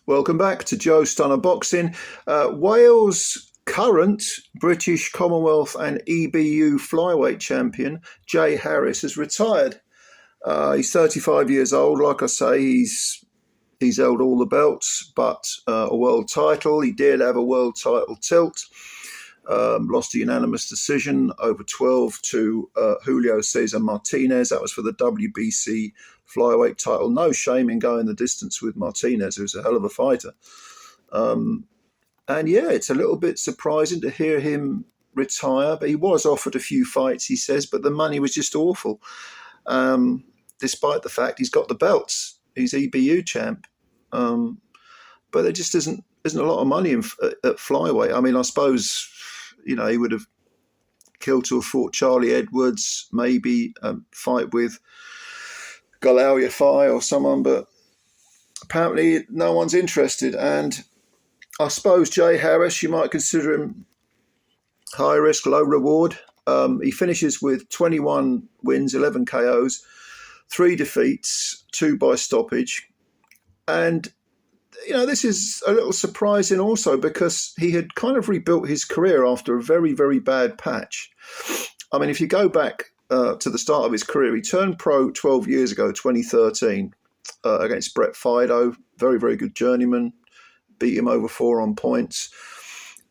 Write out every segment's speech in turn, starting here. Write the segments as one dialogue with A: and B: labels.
A: Welcome back to Joe Stunner Boxing. Wales' current British Commonwealth and EBU flyweight champion, Jay Harris, has retired. He's 35 years old. Like I say, he's held all the belts, but a world title. He did have a world title tilt. Lost a unanimous decision over 12 to Julio Cesar Martinez. That was for the WBC flyweight title. No shame in going the distance with Martinez, who's a hell of a fighter. And yeah, it's a little bit surprising to hear him retire, but he was offered a few fights, he says, but the money was just awful. Despite the fact he's got the belts, he's EBU champ. But there just isn't a lot of money at flyweight. I mean, I suppose, he would have killed to have fought Charlie Edwards, maybe fight with Galalia Fai or someone, but apparently no one's interested. And I suppose Jay Harris, you might consider him high risk, low reward. He finishes with 21 wins, 11 KOs, 3 defeats, 2 by stoppage. And this is a little surprising also because he had kind of rebuilt his career after a very, very bad patch. I mean, if you go back to the start of his career, he turned pro 12 years ago, 2013, against Brett Fido, very, very good journeyman, beat him over 4 on points.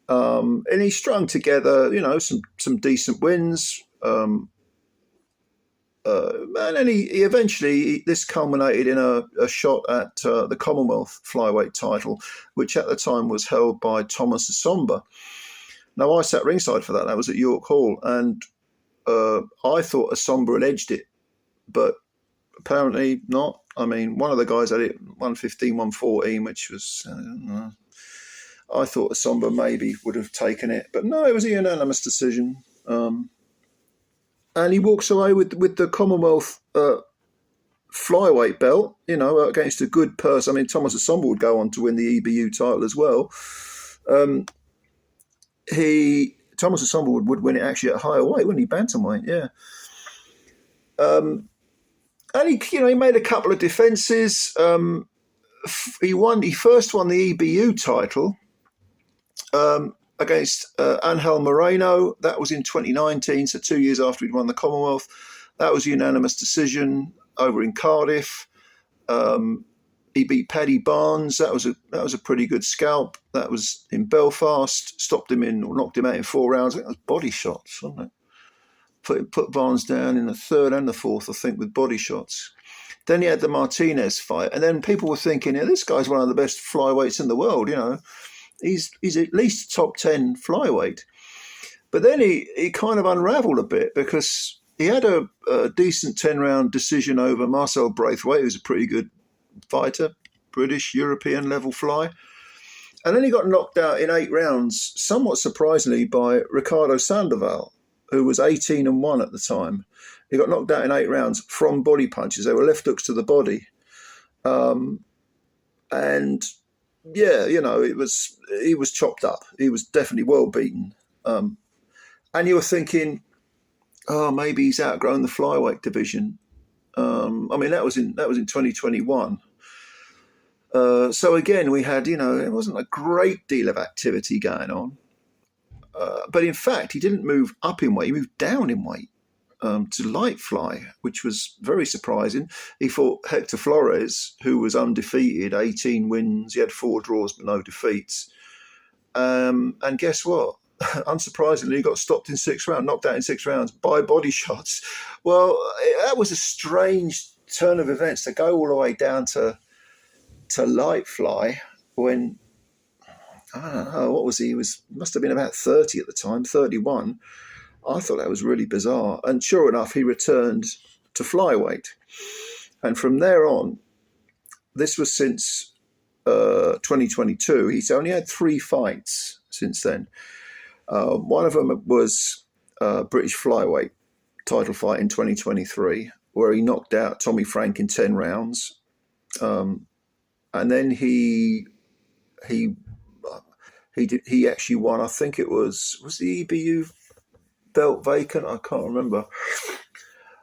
A: And he strung together, some decent wins. And then he eventually, this culminated in a shot at the Commonwealth flyweight title, which at the time was held by Thomas Asomba. Now, I sat ringside for that. That was at York Hall. And I thought Asomba had edged it, but apparently not. I mean, one of the guys had it 115, 114, which was, I thought Asomba maybe would have taken it. But no, it was a unanimous decision. And he walks away with the Commonwealth flyweight belt, against a good person. I mean, Thomas Asomba would go on to win the EBU title as well. Thomas Asomba would win it actually at higher weight, wouldn't he? Bantamweight, yeah. And he made a couple of defences. He first won the EBU title against Angel Moreno. That was in 2019, so 2 years after he'd won the Commonwealth. That was a unanimous decision over in Cardiff. He beat Paddy Barnes. That was a pretty good scalp. That was in Belfast. Knocked him out in 4 rounds. I think that was body shots, wasn't it? Put Barnes down in the 3rd and the 4th, I think, with body shots. Then he had the Martinez fight, and then people were thinking, this guy's one of the best flyweights in the world, He's at least top 10 flyweight. But then he kind of unravelled a bit because he had a decent 10-round decision over Marcel Braithwaite, who's a pretty good fighter, British, European level fly. And then he got knocked out in 8 rounds, somewhat surprisingly, by Ricardo Sandoval, who was 18-1 at the time. He got knocked out in 8 rounds from body punches. They were left hooks to the body. And yeah, he was chopped up. He was definitely well beaten. And you were thinking, maybe he's outgrown the flyweight division. I mean, that was in 2021. So again, we had, it wasn't a great deal of activity going on. But in fact, he didn't move up in weight. He moved down in weight to light fly, which was very surprising. He fought Hector Flores, who was undefeated, 18 wins. He had 4 draws but no defeats. And guess what? Unsurprisingly, he got stopped in 6 rounds, knocked out in 6 rounds by body shots. Well, that was a strange turn of events to go all the way down to light fly when, I don't know, what was he? Must have been about 30 at the time, 31. I thought that was really bizarre. And sure enough, he returned to flyweight. And from there on, this was since 2022. He's only had 3 fights since then. One of them was British flyweight title fight in 2023, where he knocked out Tommy Frank in 10 rounds. And then he actually won, I think it was the EBU belt vacant? I can't remember.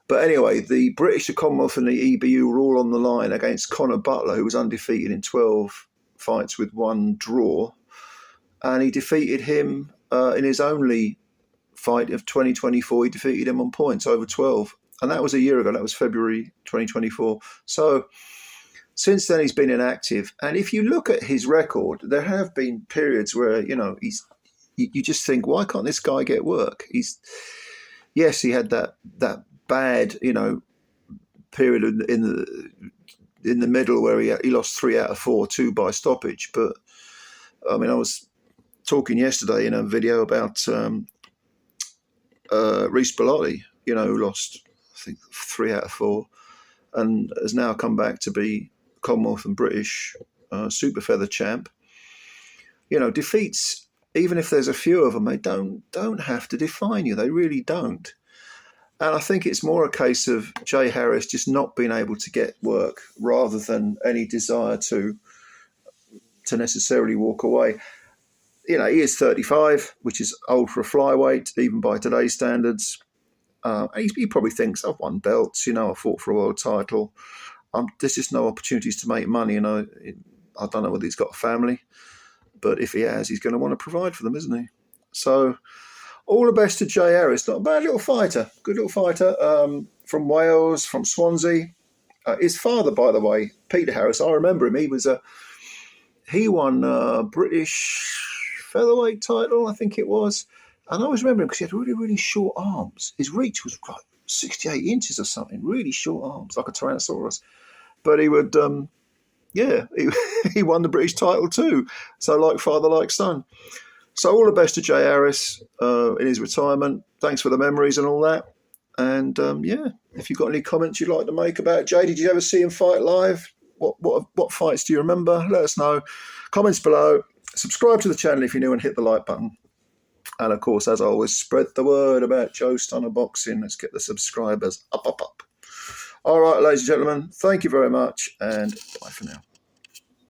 A: But anyway, the British, the Commonwealth and the EBU were all on the line against Conor Butler, who was undefeated in 12 fights with 1 draw, and he defeated him in his only fight of 2024. He defeated him on points over 12, and that was a year ago. That was February 2024. So since then, he's been inactive. And if you look at his record, there have been periods where, you just think, why can't this guy get work? Yes, he had that bad, period in the middle where he lost 3 out of 4, 2 by stoppage. But I mean, I was talking yesterday in a video about Reece Bellotti, who lost, I think, 3 out of 4, and has now come back to be Commonwealth and British super feather champ. Defeats, even if there's a few of them, they don't have to define you. They really don't. And I think it's more a case of Jay Harris just not being able to get work rather than any desire to necessarily walk away. He is 35, which is old for a flyweight, even by today's standards. He probably thinks, I've won belts, I fought for a world title. There's just no opportunities to make money. I don't know whether he's got a family, but if he has, he's going to want to provide for them, isn't he? So all the best to Jay Harris. Not a bad little fighter. Good little fighter from Wales, from Swansea. His father, by the way, Peter Harris, I remember him. He won a British featherweight title, I think it was. And I always remember him because he had really, really short arms. His reach was like 68 inches or something. Really short arms, like a Tyrannosaurus. But he would, he won the British title too. So like father, like son. So all the best to Jay Harris in his retirement. Thanks for the memories and all that. And if you've got any comments you'd like to make about Jay, did you ever see him fight live? What fights do you remember? Let us know. Comments below. Subscribe to the channel if you're new and hit the like button. And of course, as always, spread the word about Joe Stunner Boxing. Let's get the subscribers up. All right, ladies and gentlemen, thank you very much, and bye for now.